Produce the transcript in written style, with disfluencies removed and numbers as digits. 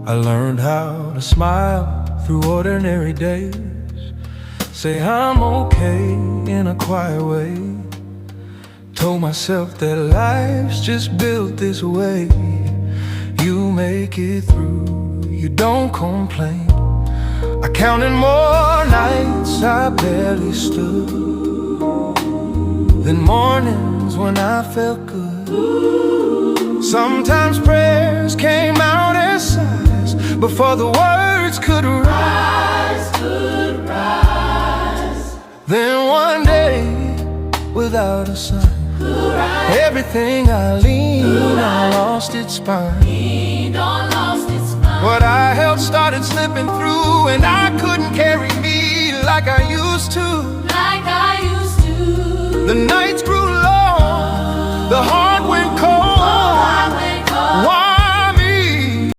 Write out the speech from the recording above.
I learned how to smile through ordinary days, say I'm okay in a quiet way. Told myself that life's just built this way. You make it through, you don't complain. I counted more nights I barely stood than mornings when I felt good. Sometimes prayers came out as sighs before the words could rise. Then one day, without a sign, everything I leaned on lost its spine. What I held started slipping through, and I couldn't carry me like I used to. The nights grew